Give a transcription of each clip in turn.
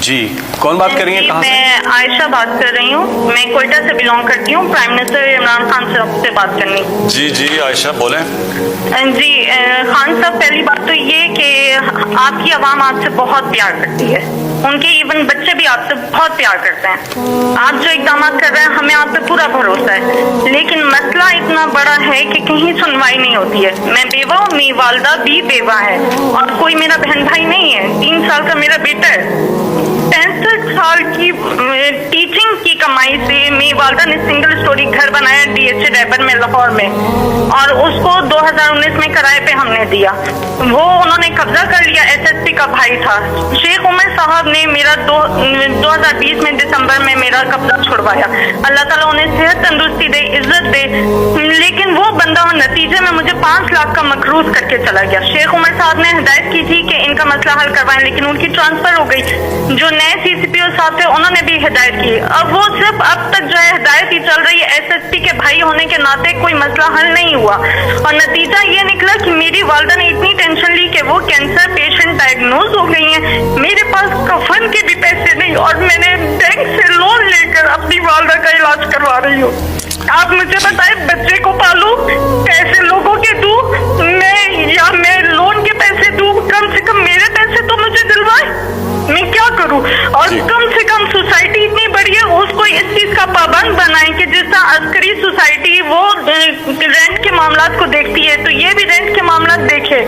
جی کون بات کر رہی ہیں, کہاں سے؟ میں عائشہ بات کر رہی ہوں, میں کوئٹہ سے بلانگ کرتی ہوں. پرائم منسٹر عمران خان صاحب سے بات کرنی. جی جی عائشہ بولیں. جی خان صاحب, پہلی بات تو یہ کہ آپ کی عوام آپ سے بہت پیار کرتی ہے, ان کے ایون بچے بھی آپ سے بہت پیار کرتے ہیں. آپ جو اقدامات کر رہے ہیں ہمیں آپ پہ پورا بھروسہ ہے, لیکن مسئلہ اتنا بڑا ہے کہ کہیں سنوائی نہیں ہوتی ہے. میں بیوہ ہوں, میری والدہ بھی بیوہ ہے, اور کوئی میرا بہن بھائی نہیں ہے. 3 سال کا میرا بیٹا ہے. 65 سال کی ٹیچنگ کی کمائی سے میری والدہ نے سنگل سٹوری گھر بنایا ڈی ایچ اے ڈیبر میں, لاہور میں, اور اس کو 2019 میں کرائے پہ ہم نے دیا. وہ انہوں نے قبضہ کر لیا. ایس ایس پی کا بھائی تھا شیخ عمر صاحب نے میرا 2020 میں دسمبر میں میرا قبضہ چھڑوایا. اللہ تعالیٰ انہیں صحت تندرستی دے, عزت دے, لیکن وہ بندہ نتیجے میں مجھے 5 لاکھ کا مقروض کر کے چلا گیا. شیخ عمر صاحب نے ہدایت کی تھی کہ ان کا مسئلہ حل کروائیں, لیکن ان کی ٹرانسفر ہو گئی. جو نئے سی سی پی او صاحب تھے انہوں نے بھی ہدایت کی. اب وہ صرف اب تک جو ہے ہدایت ہی چل رہی ہے. ایس ایس پی کے بھائی ہونے کے ناطے کوئی مسئلہ حل نہیں ہوا, اور نتیجہ یہ نکلا کہ میری والدہ نے اتنی ٹینشن لی کہ وہ کینسر پیشنٹ ڈائگنوز ہو گئی ہیں. میرے پاس کفن کے بھی پیسے نہیں, اور میں نے بینک سے لون لے کر اپنی والدہ کا علاج کروا رہی ہوں. آپ مجھے بتائیں, بچے کو پالوں, پیسے لوگوں کے دوں میں, یا میں لون کے پیسے دوں؟ کم سے کم میرے پیسے تو مجھے دلوائے, میں کیا کروں؟ اور کم سے کم سوسائٹی اتنی بڑی ہے, اس کو اس چیز کا پابند بنائیں کہ جس طرح عسکری سوسائٹی وہ رینٹ کے معاملات کو دیکھتی ہے تو یہ بھی رینٹ کے معاملات دیکھے.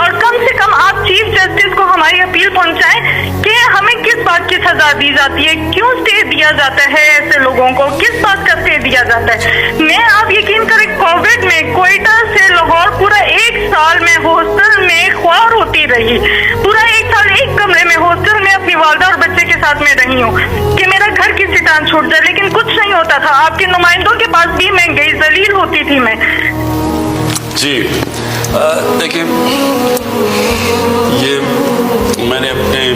اور کم سے کم آپ چیف جسٹس کو ہماری اپیل پہنچائیں کہ ہمیں کس بات کی سزا دی جاتی ہے, کیوں اسٹے دیا جاتا ہے ایسے لوگوں کو, کس بات کا اسٹے دیا جاتا ہے. میں آپ یقین کریں, کووڈ میں کوئٹہ سے لاہور پورا 1 سال میں ہاسٹل میں خوار ہوتی رہی. پورا 1 سال ایک کمرے میں ہاسٹل میں اپنی والدہ اور بچے کے ساتھ میں رہی ہوں کہ میرا گھر کسی طرح چھوٹ جائے, لیکن کچھ نہیں ہوتا تھا. آپ کے نمائندوں کے پاس بھی میں گئی, ذلیل ہوتی تھی میں. جی دیکھیں, یہ میں نے اپنے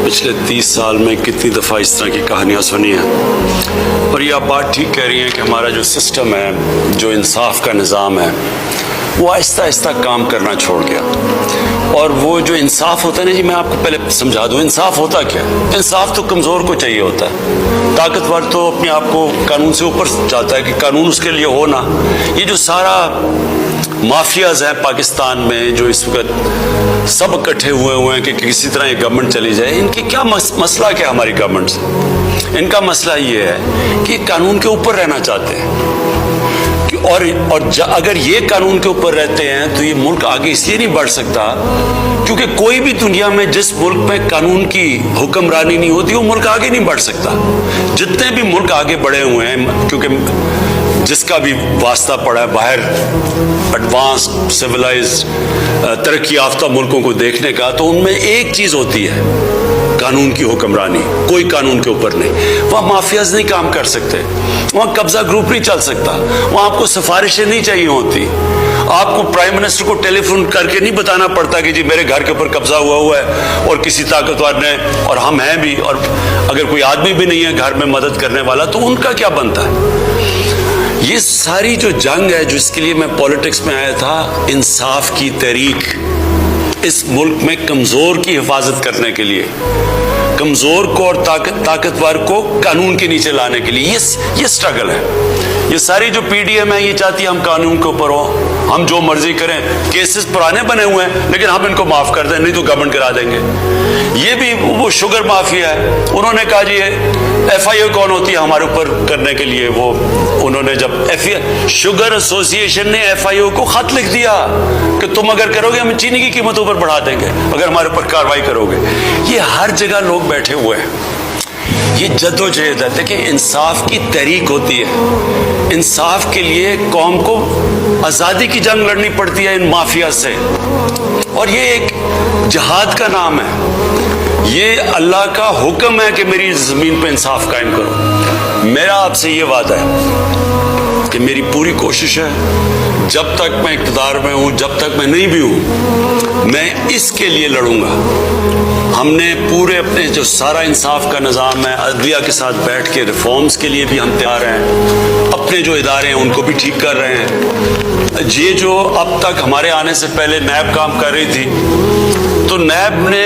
پچھلے 30 سال میں کتنی دفعہ اس طرح کی کہانیاں سنی ہیں, اور یہ آپ بات ٹھیک کہہ رہی ہیں کہ ہمارا جو سسٹم ہے, جو انصاف کا نظام ہے, وہ آہستہ آہستہ کام کرنا چھوڑ گیا. اور وہ جو انصاف ہوتا ہے نا جی, میں آپ کو پہلے سمجھا دوں انصاف ہوتا کیا. انصاف تو کمزور کو چاہیے ہوتا ہے, طاقتور تو اپنے آپ کو قانون سے اوپر چاہتا ہے کہ قانون اس کے لیے ہونا. یہ جو سارا مافیاز ہیں پاکستان میں جو اس وقت سب اکٹھے ہوئے ہیں کہ کسی طرح یہ گورنمنٹ چلی جائے, ان کی کیا مسئلہ کیا ہماری گورنمنٹ سے؟ ان کا مسئلہ یہ ہے کہ قانون کے اوپر رہنا چاہتے ہیں, اور اگر یہ قانون کے اوپر رہتے ہیں تو یہ ملک آگے اس لیے نہیں بڑھ سکتا کیونکہ کوئی بھی دنیا میں جس ملک میں قانون کی حکمرانی نہیں ہوتی وہ ملک آگے نہیں بڑھ سکتا. جتنے بھی ملک آگے بڑھے ہوئے ہیں, کیونکہ جس کا بھی واسطہ پڑا ہے باہر ایڈوانسڈ سویلائزڈ ترقی یافتہ ملکوں کو دیکھنے کا, تو ان میں ایک چیز ہوتی ہے, قانون کی حکمرانی. کوئی قانون کے اوپر نہیں. وہاں مافیاز نہیں کام کر سکتے, وہاں قبضہ گروپ نہیں چل سکتا, وہاں آپ کو سفارشیں نہیں چاہیے ہوتی. آپ کو پرائم منسٹر کو ٹیلی فون کر کے نہیں بتانا پڑتا کہ جی میرے گھر کے اوپر قبضہ ہوا ہے اور کسی طاقتور نے, اور ہم ہیں بھی, اور اگر کوئی آدمی بھی نہیں ہے گھر میں مدد کرنے والا تو ان کا کیا بنتا ہے. یہ ساری جو جنگ ہے جو اس کے لیے میں پولیٹکس میں آیا تھا, انصاف کی تحریک, اس ملک میں کمزور کی حفاظت کرنے کے لیے, کمزور کو اور طاقتور کو قانون کے نیچے لانے کے لیے یہ سٹرگل ہے. یہ ساری جو پی ڈی ایم ہے یہ چاہتی ہے ہم قانون کے اوپر ہوں, ہم جو مرضی کریں. کیسز پرانے بنے ہوئے ہیں لیکن ہم ان کو معاف کر دیں, نہیں تو گورنمنٹ کرا دیں گے. یہ بھی وہ شوگر مافیا ہے, انہوں نے کہا جی ایف آئی او کون ہوتی ہے ہمارے اوپر کرنے کے لیے. وہ انہوں نے جب شوگر ایسوسی ایشن نے ایف آئی او کو خط لکھ دیا کہ تم اگر کرو گے ہم چینی کی قیمتوں پر بڑھا دیں گے اگر ہمارے اوپر کارروائی کرو گے. یہ ہر جگہ لوگ بیٹھے ہوئے ہیں. یہ جدوجہد ہے. دیکھیں انصاف کی تحریک ہوتی ہے, انصاف کے لیے قوم کو آزادی کی جنگ لڑنی پڑتی ہے ان مافیا سے, اور یہ ایک جہاد کا نام ہے. یہ اللہ کا حکم ہے کہ میری زمین پہ انصاف قائم کرو. میرا آپ سے یہ وعدہ ہے کہ میری پوری کوشش ہے جب تک میں اقتدار میں ہوں, جب تک میں نہیں بھی ہوں, میں اس کے لیے لڑوں گا. ہم نے پورے اپنے جو سارا انصاف کا نظام ہے عدلیہ کے ساتھ بیٹھ کے ریفارمز کے لیے بھی ہم تیار ہیں. اپنے جو ادارے ہیں ان کو بھی ٹھیک کر رہے ہیں. یہ جو اب تک ہمارے آنے سے پہلے نیب کام کر رہی تھی, تو نیب نے